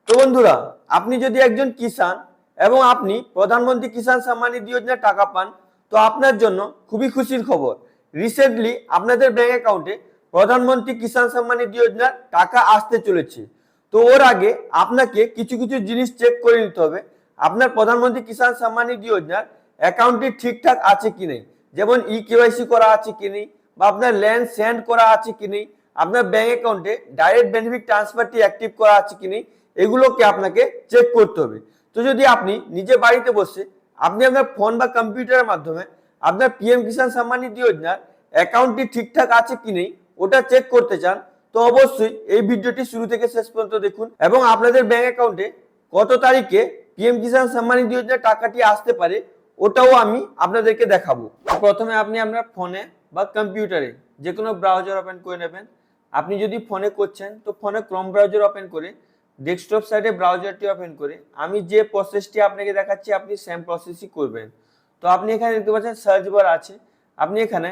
তো বন্ধুরা, আপনি যদি একজন কিষান এবং আপনি প্রধানমন্ত্রী কিষান সম্মান নিধি যোজনার টাকা পান, তো আপনার জন্য খুবই খুশির খবর। রিসেন্টলি আপনাদের ব্যাংক অ্যাকাউন্টে প্রধানমন্ত্রী কিষান সম্মান নিধি যোজনার টাকা আসতে চলেছে। তো ওর আগে আপনাকে কিছু কিছু জিনিস চেক করে নিতে হবে। আপনার প্রধানমন্ত্রী কিষান সম্মান নিধি যোজনার অ্যাকাউন্টটি ঠিকঠাক আছে কি নেই, যেমন কেওয়াইসি করা আছে কি নেই, বা আপনার ল্যান্ড সেন্ড করা আছে কি নেই, আপনার ব্যাংক অ্যাকাউন্টে ডাইরেক্ট বেনিফিট ট্রান্সফারটি অ্যাক্টিভ করা আছে কি নেই, এগুলোকে আপনাকে চেক করতে হবে। তো যদি আপনি নিজে বাড়িতে বসে আপনি আপনার ফোন বা কম্পিউটারের মাধ্যমে আপনার পিএম কিষান সম্মান নিধি যোজনার অ্যাকাউন্টটি ঠিকঠাক আছে কি নেই ওটা চেক করতে চান, তো অবশ্যই এই ভিডিওটি শুরু থেকে শেষ পর্যন্ত দেখুন এবং আপনাদের ব্যাংক অ্যাকাউন্টে কত তারিখে পিএম কিষান সম্মান নিধি যোজনার টাকাটি আসতে পারে ওটাও আমি আপনাদেরকে দেখাবো। প্রথমে আপনি আপনার ফোনে বা কম্পিউটারে যে কোনো ব্রাউজার ওপেন করে নেবেন। আপনি যদি ফোনে করছেন তো ফোনে ক্রোম ব্রাউজার ওপেন করে ডেস্কটপ সাইডে ব্রাউজারটি ওপেন করে আমি যে প্রসেসটি আপনাকে দেখাচ্ছি আপনি সেম প্রসেসই করবেন। তো আপনি এখানে দেখতে পাচ্ছেন সার্চ বার আছে, আপনি এখানে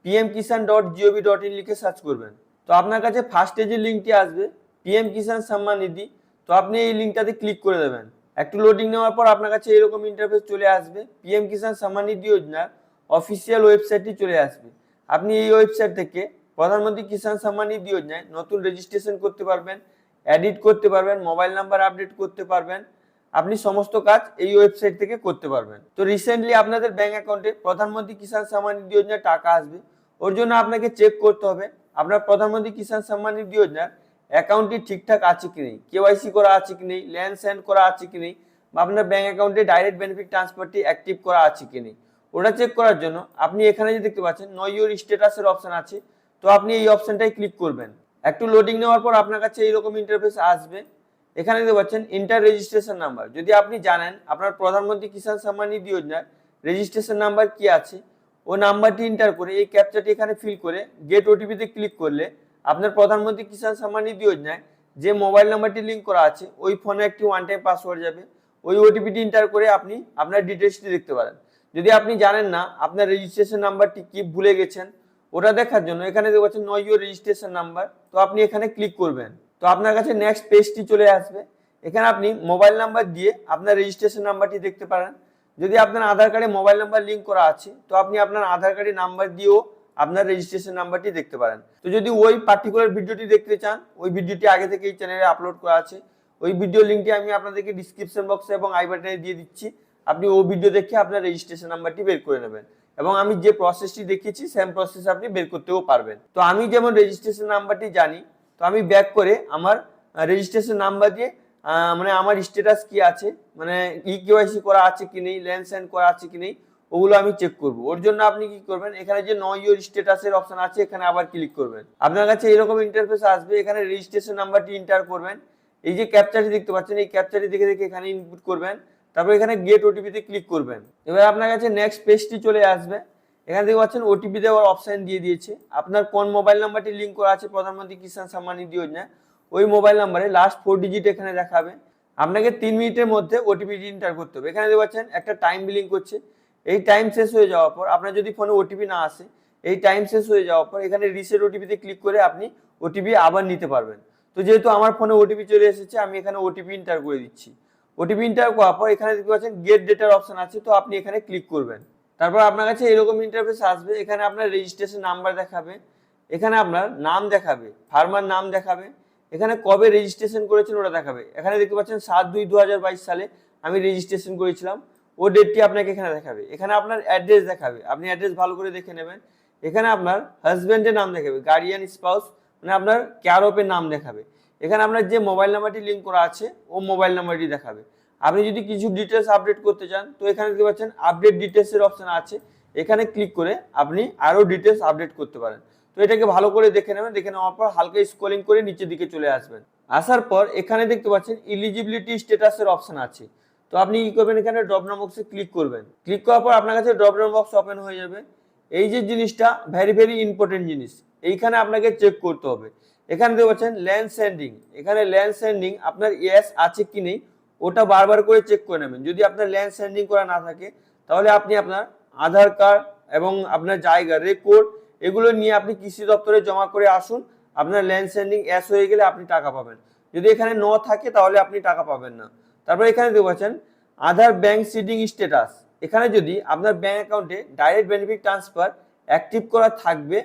pmkisan.gov.in লিখে সার্চ করবেন। তো আপনার কাছে ফার্স্টে যে লিঙ্কটি আসবে পিএম কিষান সম্মান নিধি, তো আপনি এই লিঙ্কটাতে ক্লিক করে দেবেন। একটু লোডিং নেওয়ার পর আপনার কাছে এরকম ইন্টারফেস চলে আসবে। পিএম কিষান সম্মান নিধি যোজনার অফিসিয়াল ওয়েবসাইটটি চলে আসবে। আপনি এই ওয়েবসাইট থেকে প্রধানমন্ত্রী কিষান সম্মান নিধি যোজনায় নতুন রেজিস্ট্রেশন করতে পারবেন, এডিট করতে পারবেন, মোবাইল নাম্বার আপডেট করতে পারবেন। আপনি সমস্ত কাজ এই ওয়েবসাইট থেকে করতে পারবেন। তো রিসেন্টলি আপনাদের ব্যাংক অ্যাকাউন্টে প্রধানমন্ত্রী কিষান সম্মান নিধি যোজনার টাকা আসবে। ওর জন্য আপনাকে চেক করতে হবে আপনার প্রধানমন্ত্রী কিষান সম্মান নিধি যোজনার অ্যাকাউন্টটি ঠিকঠাক আছে কি নেই, কেওয়াইসি করা আছে কি নেই, ল্যান্ড সেন্ড করা আছে কি নেই, বা আপনার ব্যাংক অ্যাকাউন্টে ডাইরেক্ট বেনিফিট ট্রান্সফারটি অ্যাক্টিভ করা আছে কি নেই। ওটা চেক করার জন্য আপনি এখানে যে দেখতে পাচ্ছেন নো ইউর স্ট্যাটাসের অপশন আছে, তো আপনি এই অপশনটাই ক্লিক করবেন। একটু লোডিং নেওয়ার পর আপনার কাছে এইরকম ইন্টারফেস আসবে। এখানে দেখতে পাচ্ছেন ইন্টার রেজিস্ট্রেশন নাম্বার। যদি আপনি জানেন আপনার প্রধানমন্ত্রী কিষান সম্মান নিধি যোজনার রেজিস্ট্রেশন নাম্বার কি আছে, ও নাম্বারটি এন্টার করে এই ক্যাপচাটি এখানে ফিল করে গেট ওটিপিতে ক্লিক করলে আপনার প্রধানমন্ত্রী কিষান সম্মান নিধি যোজনায় যে মোবাইল নাম্বারটি লিঙ্ক করা আছে ওই ফোনে একটি ওয়ান টাইম পাসওয়ার্ড যাবে। ওই ওটিপিটি এন্টার করে আপনি আপনার ডিটেলসটি দেখতে পারেন। যদি আপনি জানেন না আপনার রেজিস্ট্রেশন নাম্বারটি কি ভুলে গেছেন, ওটা দেখার জন্য এখানে দেখতে পাচ্ছেন নো ইউর রেজিস্ট্রেশন নাম্বার, তো আপনি এখানে ক্লিক করবেন। তো আপনার কাছে নেক্সট পেজটি চলে আসবে। এখানে আপনি মোবাইল নাম্বার দিয়ে আপনার রেজিস্ট্রেশন নাম্বারটি দেখতে পারেন। যদি আপনার আধার কার্ডে মোবাইল নাম্বার লিঙ্ক করা আছে তো আপনি আপনার আধার কার্ডের নাম্বার দিয়েও আপনার রেজিস্ট্রেশন নাম্বারটি দেখতে পারেন। তো যদি ওই পার্টিকুলার ভিডিওটি দেখতে চান, ওই ভিডিওটি আগে থেকে এই চ্যানেলে আপলোড করা আছে। ওই ভিডিও লিঙ্কটি আমি আপনাদেরকে ডিসক্রিপশন বক্সে এবং আই বাটনে দিয়ে দিচ্ছি। আপনি ওই ভিডিও দেখে আপনার রেজিস্ট্রেশন নাম্বারটি বের করে নেবেন এবং আমি যে প্রসেসটি দেখিয়েছি সেম প্রসেস আপনি বের করতেও পারবেন। তো আমি যেমন রেজিস্ট্রেশন নাম্বারটি জানি, তো আমি ব্যাক করে আমার রেজিস্ট্রেশন নাম্বার দিয়ে মানে আমার স্ট্যাটাস কি আছে, মানে কেওয়াইসি করা আছে কি নেই, ল্যান্ড সেন্ড করা আছে কি নেই, ওগুলো আমি চেক করব। ওর জন্য আপনি কি করবেন, এখানে যে নো ইউর স্ট্যাটাসের অপশন আছে এখানে আবার ক্লিক করবেন। আপনার কাছে এরকম ইন্টারফেস আসবে। এখানে রেজিস্ট্রেশন নাম্বারটি এন্টার করবেন। এই যে ক্যাপচাটি দেখতে পাচ্ছেন এই ক্যাপচাটি দেখে দেখে এখানে ইনপুট করবেন। তারপর এখানে গেট ওটিপিতে ক্লিক করবেন। এবার আপনার কাছে নেক্সট পেজটি চলে আসবে। এখানে দেখতে পাচ্ছেন ওটিপি দেওয়ার অপশন দিয়ে দিয়েছে। আপনার কোন মোবাইল নাম্বারটি লিঙ্ক করা আছে প্রধানমন্ত্রী কিষান সম্মান নিধি যোজনা ওই মোবাইল নাম্বারে লাস্ট 4 ডিজিট এখানে দেখাবে। আপনাকে 3 মিনিটের মধ্যে ওটিপি এন্টার করতে হবে। এখানে দেখতে পাচ্ছেন একটা টাইম বিলিং করছে। এই টাইম শেষ হয়ে যাওয়ার পর আপনার যদি ফোনে ওটিপি না আসে, এই টাইম শেষ হয়ে যাওয়ার পর এখানে রিসেট ওটিপিতে ক্লিক করে আপনি ওটিপি আবার নিতে পারবেন। তো যেহেতু আমার ফোনে ওটিপি চলে এসেছে আমি এখানে ওটিপি এন্টার করে দিচ্ছি। ওটিপি এন্টার করার পর এখানে দেখতে পাচ্ছেন গেট ডেটার অপশন আছে, তো আপনি এখানে ক্লিক করবেন। তারপর আপনার কাছে এরকম ইন্টারফেস আসবে। এখানে আপনার রেজিস্ট্রেশন নাম্বার দেখাবে, এখানে আপনার নাম দেখাবে, ফার্মার নাম দেখাবে, এখানে কবে রেজিস্ট্রেশন করেছেন ওটা দেখাবে। এখানে দেখতে পাচ্ছেন 7/2/2022 সালে আমি রেজিস্ট্রেশন করেছিলাম, ও ডেটটি আপনাকে এখানে দেখাবে। এখানে আপনার অ্যাড্রেস দেখাবে, আপনি অ্যাড্রেস ভালো করে দেখে নেবেন। এখানে আপনার হাজব্যান্ডের নাম দেখাবে, গার্ডিয়ান স্পাউস মানে আপনার কেয়ার অফের নাম দেখাবে। এখানে আপনার যে মোবাইল নাম্বারটি লিঙ্ক করা আছে ও মোবাইল নাম্বারটি দেখাবে। আপনি যদি কিছু ডিটেলস আপডেট করতে চান তো এখানে দেখতে পাচ্ছেন আপডেট ডিটেলসের অপশন আছে, এখানে ক্লিক করে আপনি আরও ডিটেলস আপডেট করতে পারেন। তো এটাকে ভালো করে দেখে নেবেন। দেখে নেওয়ার পর হালকা স্ক্রলিং করে নিচের দিকে চলে আসবেন। আসার পর এখানে দেখতে পাচ্ছেন এলিজিবিলিটি স্ট্যাটাসের অপশন আছে, তো আপনি কি করবেন, এখানে ড্রপ ডাউন বক্সে ক্লিক করবেন। ক্লিক করার পর আপনার কাছে ড্রপ ডাউন বক্স ওপেন হয়ে যাবে। এই যে জিনিসটা ভেরি ইম্পর্টেন্ট জিনিস, এইখানে আপনাকে চেক করতে হবে। এখানে দেখতে পাচ্ছেন ল্যান্ড সেন্ডিং, এখানে ল্যান্ড সেন্ডিং আপনার ইয়েস আছে কি নেই ওটা বারবার করে চেক করে নেবেন। যদি আপনার ল্যান্ড সেন্ডিং করা না থাকে তাহলে আপনি আপনার আধার কার্ড এবং আপনার জায়গা রেকর্ড এগুলো নিয়ে আপনি কৃষি দপ্তরে জমা করে আসুন। আপনার ল্যান্ড সেন্ডিং এস হয়ে গেলে আপনি টাকা পাবেন। যদি এখানে ন থাকে তাহলে আপনি টাকা পাবেন না। তারপর এখানে দেখতে পাচ্ছেন আধার ব্যাংক সিডিং স্ট্যাটাস, এখানে যদি আপনার ব্যাংক অ্যাকাউন্টে ডাইরেক্ট বেনিফিট ট্রান্সফার অ্যাক্টিভ করা থাকবে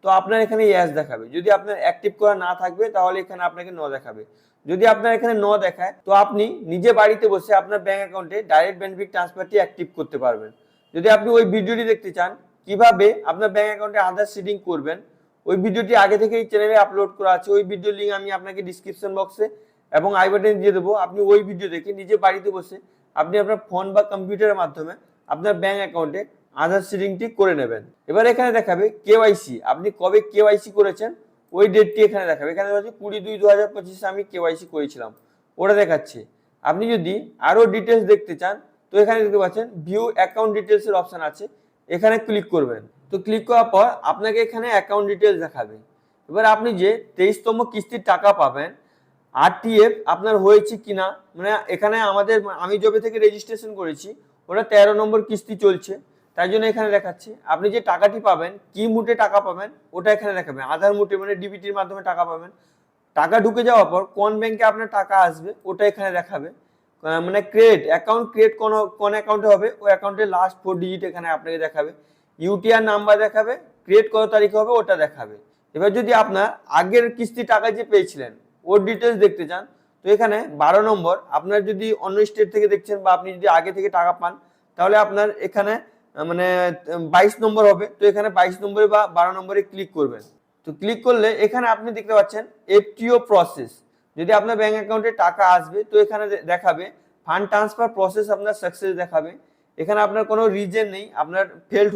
তো আপনার এখানে ইয়েস দেখাবে, যদি আপনার অ্যাক্টিভ করা না থাকবে তাহলে এখানে আপনাকে ন দেখাবে। যদি আপনার এখানে ন দেখায় তো আপনি নিজে বাড়িতে বসে আপনার ব্যাংক অ্যাকাউন্টে ডাইরেক্ট বেনিফিট ট্রান্সফারটি অ্যাক্টিভ করতে পারবেন। যদি আপনি ওই ভিডিওটি দেখতে চান কিভাবে আপনার ব্যাংক অ্যাকাউন্টে আধার সিডিং করবেন, ওই ভিডিওটি আগে থেকেই চ্যানেলে আপলোড করা আছে, ওই ভিডিওর লিঙ্ক আমি আপনাকে ডিসক্রিপশন বক্সে এবং আই বাটনে দিয়ে দেবো। আপনি ওই ভিডিও দেখে নিজে বাড়িতে বসে আপনি আপনার ফোন বা কম্পিউটারের মাধ্যমে আপনার ব্যাংক অ্যাকাউন্টে আধার সিডিংটি করে নেবেন। এবার এখানে দেখাবে কেওয়াইসি, আপনি কবে কেওয়াইসি করেছেন ওই ডেটটি এখানে দেখাবে। এখানে হচ্ছে 20/2/2025 আমি কেওয়াইসি করেছিলাম, ওটা দেখাচ্ছে। আপনি যদি আরো ডিটেলস দেখতে চান তো এখানে দেখতে পাচ্ছেন ভিউ অ্যাকাউন্ট ডিটেলস এর অপশন আছে, এখানে ক্লিক করবেন। তো ক্লিক করার পর আপনাকে এখানে অ্যাকাউন্ট ডিটেলস দেখাবে। এবার আপনি যে 23তম কিস্তির টাকা পাবেন আরটিএফ আপনার হয়েছে কিনা, মানে এখানে আমি জবে থেকে রেজিস্ট্রেশন করেছি ওটা 13 নম্বর কিস্তি চলছে, তাই জন্য এখানে দেখাচ্ছে। আপনি যে টাকাটি পাবেন কি মুটে টাকা পাবেন ওটা এখানে দেখাবে, আধার মুটে মানে ডিবিটির মাধ্যমে টাকা পাবেন। টাকা ঢুকে যাওয়ার পর কোন ব্যাংকে আপনার টাকা আসবে ওটা এখানে দেখাবে, মানে অ্যাকাউন্ট ক্রিয়েট কোন অ্যাকাউন্টে হবে ওই অ্যাকাউন্টের লাস্ট 4 ডিজিট এখানে আপনাকে দেখাবে, ইউটিআর নাম্বার দেখাবে, ক্রিয়েট কত তারিখে হবে ওটা দেখাবে। এবার যদি আপনার আগের কিস্তি টাকা যে পেয়েছিলেন ওর ডিটেলস দেখতে চান তো এখানে 12 নম্বর, আপনার যদি অন্য স্টেট থেকে দেখছেন বা আপনি যদি আগে থেকে টাকা পান তাহলে আপনার এখানে মানে 22 নম্বর হবে, তো এখানে 22 নম্বরে বা 12 নম্বরে ক্লিক করবেন। তো ক্লিক করলে এখানে আপনি দেখতে পাচ্ছেন এফটিও প্রসেস, যদি আপনার ব্যাংক অ্যাকাউন্টে টাকা আসবে তো এখানে দেখাবে ফান্ড ট্রান্সফার প্রসেস আপনার সাকসেস দেখাবে। এখানে আপনার কোনো রিজন নেই, আপনার ফেল্ড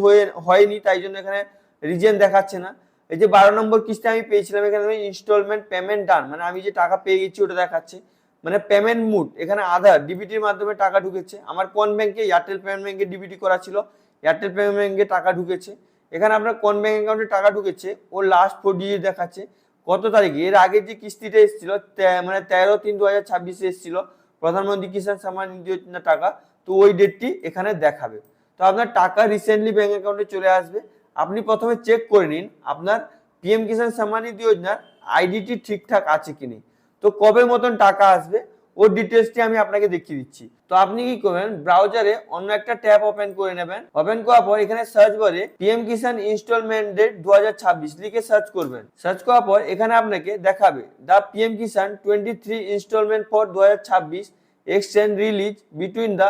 হয়নি তাই জন্য এখানে রিজন দেখাচ্ছে না। এই যে 12 নম্বর কিস্তি আমি পেয়েছিলাম এখানে ইনস্টলমেন্ট পেমেন্ট ডান, মানে আমি যে টাকা পেয়ে গেছি ওটা দেখাচ্ছে, মানে পেমেন্ট মুড এখানে আধার ডিবিটির মাধ্যমে টাকা ঢুকেছে। আমার কোন ব্যাংকে, এয়ারটেল পেমেন্ট ব্যাংকে ডিবিটি করা ছিল, এয়ারটেল পেমেন্ট ব্যাংকে টাকা ঢুকেছে। এখানে আপনার কোন ব্যাংক অ্যাকাউন্টে টাকা ঢুকেছে ও লাস্ট 4 ডিজিট দেখাচ্ছে, কত তারিখে, এর আগে যে কিস্তিটা এসেছিল মানে 13/3/2026 এসেছিল প্রধানমন্ত্রী কিষাণ সম্মান নিধি যোজনা টাকা, তো ওই ডেটটি এখানে দেখাবে। তো আপনার টাকা রিসেন্টলি ব্যাংক অ্যাকাউন্টে চলে আসবে। আপনি প্রথমে চেক করে নিন আপনার পিএম কিষাণ সম্মান নিধি যোজনার আইডিটি ঠিকঠাক আছে কিনা, তো কবে মতন টাকা আসবে ওর ডিটেলসটি আমি আপনাকে দেখিয়ে দিচ্ছি। তো আপনি কি করবেন, ব্রাউজারে অন্য একটা ট্যাব ওপেন করে নেবেন, ওপেন করার পর এখানে সার্চ বারে পিএম কিষাণ ইনস্টলমেন্ট ডেট 2026 লিখে সার্চ করবেন। সার্চ করার পর এখানে আপনাকে দেখাবে the PM Kisan 23 instalment for 2026 exchange release between the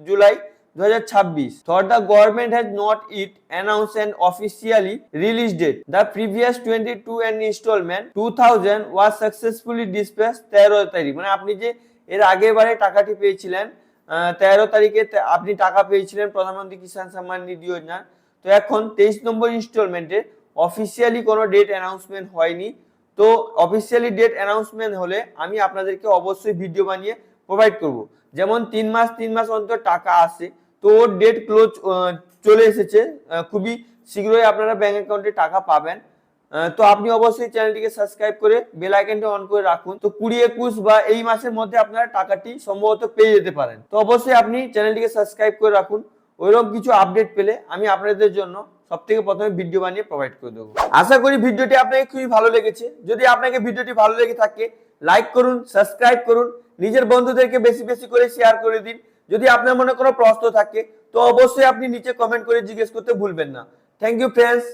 July 2026. Thought the government has not yet announced an officially release date. The previous 22 and installment 2000 was successfully dispatched 13 তারিখ, মানে আপনি যে এর আগের বারে টাকাটি পেয়েছিলেন 13 তারিখে আপনি টাকা পেয়েছিলেন প্রধানমন্ত্রী কিষাণ সম্মান নিধি যোজনা। তো এখন 23 নম্বর ইনস্টলমেন্টে অফিসিয়ালি কোনো ডেট অ্যানাউন্সমেন্ট হয়নি, তো অফিসিয়ালি ডেট অ্যানাউন্সমেন্ট হলে আমি আপনাদেরকে অবশ্যই ভিডিও বানিয়ে প্রোভাইড করব। যেমন 3 মাস অন্তর টাকা আসে, তো ওর ডেট ক্লোজ চলে এসেছে, খুবই শীঘ্রই আপনারা ব্যাংক অ্যাকাউন্টে টাকা পাবেন। তো আপনি অবশ্যই চ্যানেলটিকে সাবস্ক্রাইব করে বেল আইকনটি অন করে রাখুন, তো 20-21 বা এই মাসের মধ্যে আপনারা টাকাটি সম্ভবত পেয়ে যেতে পারেন। তো অবশ্যই আপনি চ্যানেলটিকে সাবস্ক্রাইব করে রাখুন, ওইরকম কিছু আপডেট পেলে আমি আপনাদের জন্য সবথেকে প্রথমে ভিডিও বানিয়ে প্রোভাইড করে দেবো। আশা করি ভিডিওটি আপনাকে খুবই ভালো লেগেছে। যদি আপনাকে ভিডিওটি ভালো লেগে থাকে লাইক করুন, সাবস্ক্রাইব করুন, নিজের বন্ধুদেরকে বেশি বেশি করে শেয়ার করে দিন। যদি আপনার মনে কোনো প্রশ্ন থাকে তো অবশ্যই আপনি নিচে কমেন্ট করে জিজ্ঞেস করতে ভুলবেন না। Thank you friends.